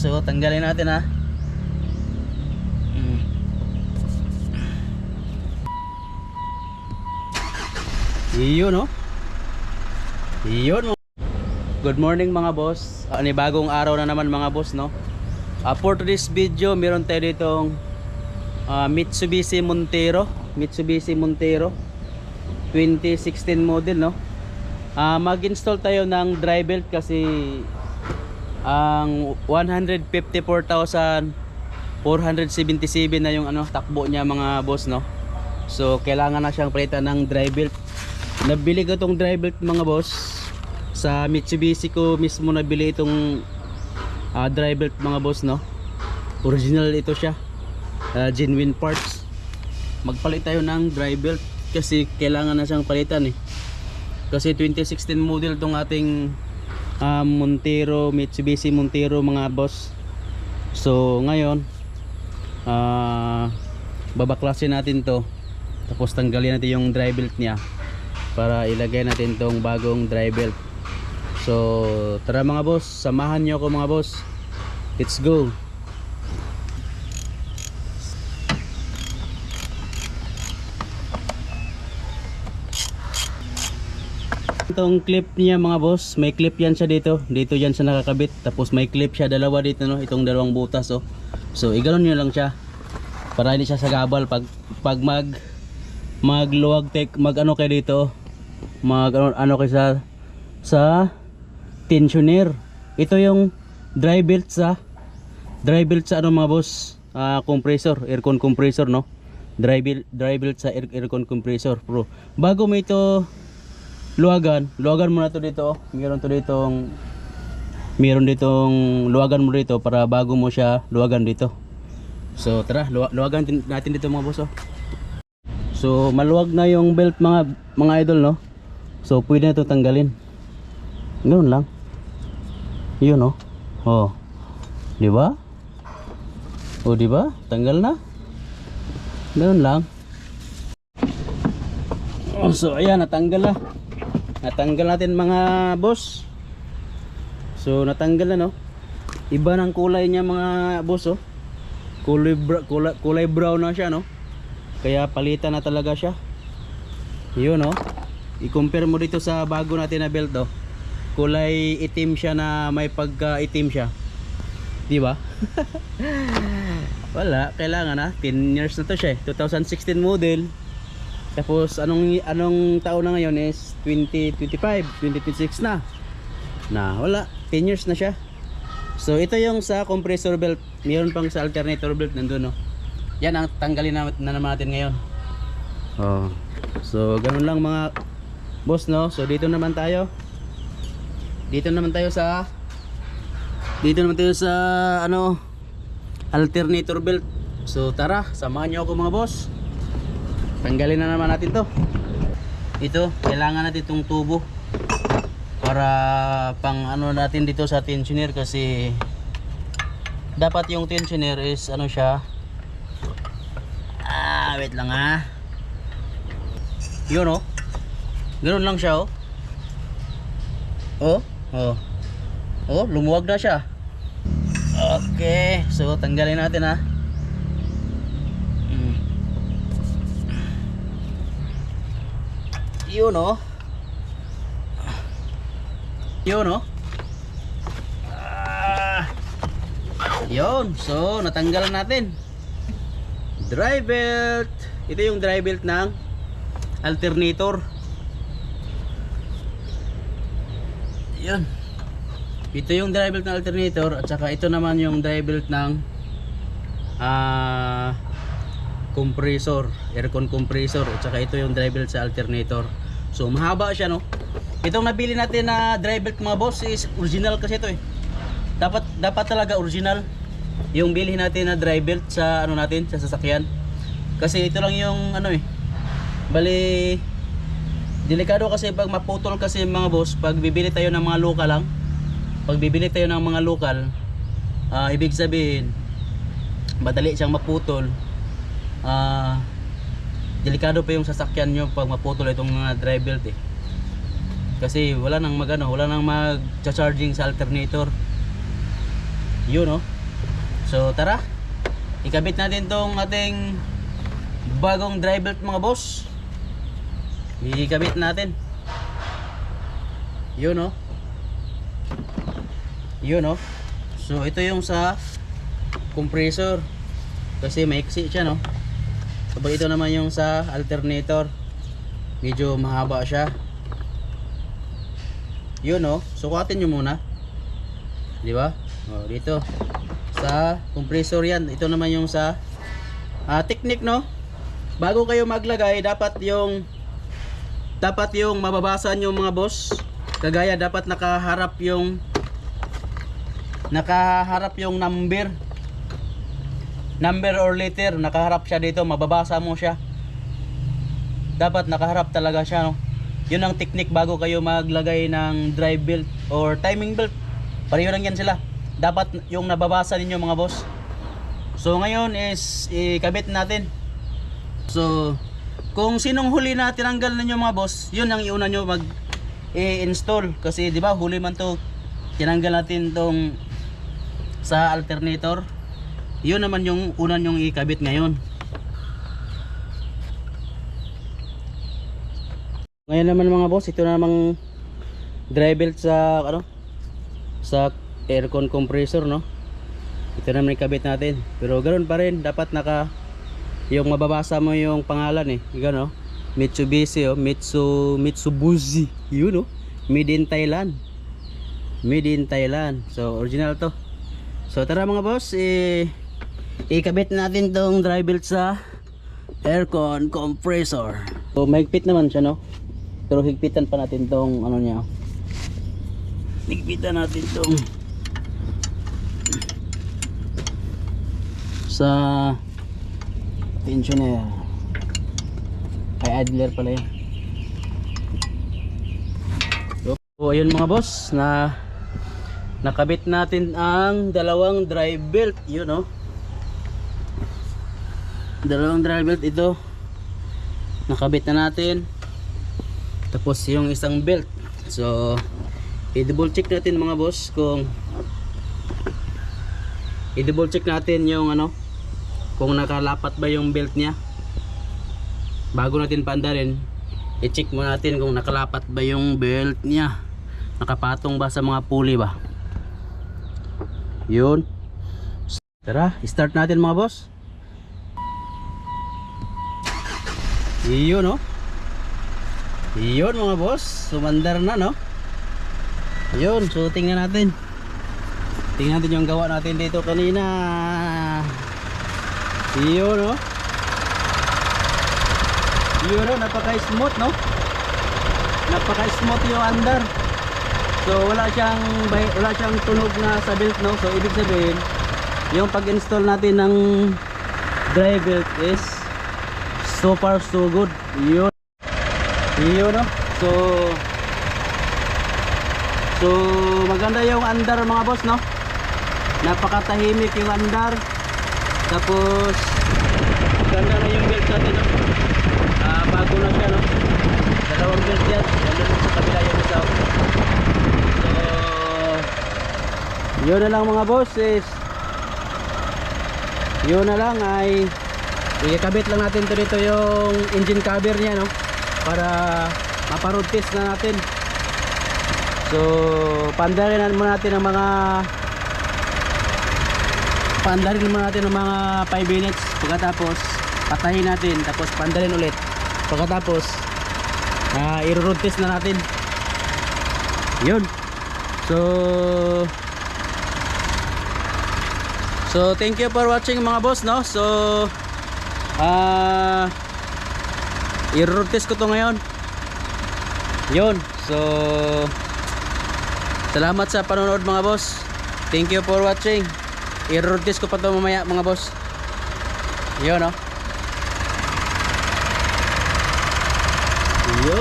So tanggalin natin ha. Iyon no. Iyon. Good morning mga boss. Bagong araw na naman mga boss no. For today's video, meron tayo ditong Mitsubishi Montero 2016 model no. Mag-install tayo ng dry belt kasi ang 154,477 na yung takbo niya mga boss no. So kailangan na siyang palitan ng dry belt. Nabili ko tong dry belt mga boss sa Mitsubishi ko mismo, nabili itong dry belt mga boss no. Original ito siya, genuine parts. Magpalit tayo ng dry belt kasi kailangan na siyang palitan kasi 2016 model tong ating Montero, Mitsubishi Montero mga boss. So ngayon babaklasin natin to, tapos tanggalin natin yung dry belt niya para ilagay natin tong bagong dry belt. So tara mga boss, samahan nyo ako mga boss, let's go. Itong clip niya mga boss, may clip yan siya dito yan siya nakakabit, tapos may clip siya dalawa dito no, itong dalawang butas oh. So iganon nyo lang siya para hindi siya sagabal pag magluwag mag-ano kayo dito, ano kayo sa tensioner. Ito yung dry belt sa ano mga boss, compressor, aircon compressor no. Dry belt sa aircon compressor pro. Bago mo ito luwagan mo na to dito. Meron ditong luwagan mo dito para bago mo siya luwagan dito. So tara, luwagan natin dito mga boss oh. So maluwag na yung belt mga idol no. So pwede na ito tanggalin. Ganoon lang. Yun oh. Oh. Di ba? Oh, di ba? Tanggal na. Ganoon lang. Oh, so ayan, natanggal na. Natanggal natin mga boss. So natanggal na no. Iba ng kulay niya mga boss oh. Kulay brown na siya no. Kaya palitan na talaga siya. Yun oh. I-compare mo dito sa bago natin na belt oh. Kulay itim siya na may pagka-itim siya. Di ba? Wala, kailangan na. 10 years na to siya 2016 model. Tapos anong taon na ngayon is 2025, 2026 na. Wala, 10 years na siya. So ito yung sa compressor belt. Mayroon pang sa alternator belt nandun no. Yan ang tanggalin na naman natin ngayon. Oh. So ganun lang mga boss no. So dito naman tayo sa alternator belt. So tara, samahan niyo ako mga boss. Tanggalin na naman natin to. Ito, kailangan natin itong tubo para pang natin dito sa tensioner, kasi dapat yung tensioner is siya. Wait lang ha. Yun oh. Ganoon lang siya oh. Oh, lumuwag na siya. Okay, so tanggalin natin ha. Yun oh. Yun, so natanggalan natin dry belt. Ito yung dry belt ng alternator. Yun. Ito yung dry belt ng alternator, at saka ito naman yung dry belt ng compressor, aircon compressor, at saka ito yung dry belt sa alternator. So mahaba siya no. Itong nabili natin na dry belt mga boss is original kasi ito dapat talaga original yung bilhin natin na dry belt sa natin sa sasakyan, kasi ito lang yung bali delikado kasi pag maputol kasi mga boss, pag bibili tayo ng mga lokal, ibig sabihin madali siyang maputol. Delikado pa yung sasakyan nyo pag maputol itong mga dry belt kasi wala nang mag-charging sa alternator. Yun no. So tara, ikabit natin tong ating bagong dry belt mga boss. Ikabit natin. Yun no. Yun no. So ito yung sa compressor, kasi maiksi siya no. Tapos ito naman yung sa alternator, medyo mahaba siya. Yun no. Sukatin nyo muna, di ba? Oh, dito sa compressor yan. Ito naman yung sa technique no. Bago kayo maglagay, dapat yung mababasa nyo mga boss. Kagaya dapat nakaharap yung number or letter, nakaharap siya dito, mababasa mo siya. Dapat nakaharap talaga siya no. Yun ang technique bago kayo maglagay ng drive belt or timing belt. Pareho lang yan sila. Dapat yung nababasa ninyo mga boss. So ngayon is ikabit natin. So kung sinong huli na tinanggal ninyo mga boss, yun ang iuna nyo mag i-install, kasi di ba huli man to tinanggal natin tong sa alternator. Yun naman yung una nyong ikabit ngayon. Ngayon naman mga boss, ito namang dry belt sa sa aircon compressor no. Ito naman ikabit natin. Pero ganoon pa rin, dapat yung mababasa mo yung pangalan gano. Mitsubishi Mitsubishi, yun no. Made in Thailand. Made in Thailand. So original to. So tara mga boss, ikabit natin tong dry belt sa aircon compressor. So mahigpit naman siya no. Pero higpitan pa natin tong niya. Higpitan natin tong sa tensioner. Ay idler pala yan. So ayun mga boss, nakabit natin ang dalawang dry belt. Yun no. Dalawang dry belt ito. Nakabit na natin. Tapos yung isang belt. So i-double check natin mga boss kung i-double check natin yung kung nakalapat ba yung belt niya. Bago natin paandarin, i-check mo natin kung nakalapat ba yung belt niya. Nakapatong ba sa mga pulley ba. Yun. Tara, start natin mga boss. Yun no. Yun mga boss, sumandar na no. Yun, so tingnan natin. Tingnan natin yung gawa natin dito kanina. Yun no. Yun no, napaka-smooth no. Napaka-smooth yung andar. So wala siyang tunog na sa belt no. So ibig sabihin, yung pag-install natin ng dry belt is so far so good. Yun. Yun no. So maganda yung andar mga boss no. Napakatahimik yung andar. Tapos ganda na yung belt natin no. Bago na siya no. Dalawang belt yan. Ganda na sa kabila yung isa. So yun na lang mga boss is yun na lang ay ikabit lang natin to dito yung engine cover niya no, para maparoad test na natin. So pandarin muna natin ang mga 5 minutes. Pagkatapos patayin natin, tapos pandarin ulit. Pagkatapos i-road test na natin. Yun. So thank you for watching mga boss no. So i-road test ko to ngayon. Yun. So salamat sa panonood mga boss. Thank you for watching. I-road test ko pa to mamaya mga boss. Yun no. Yo.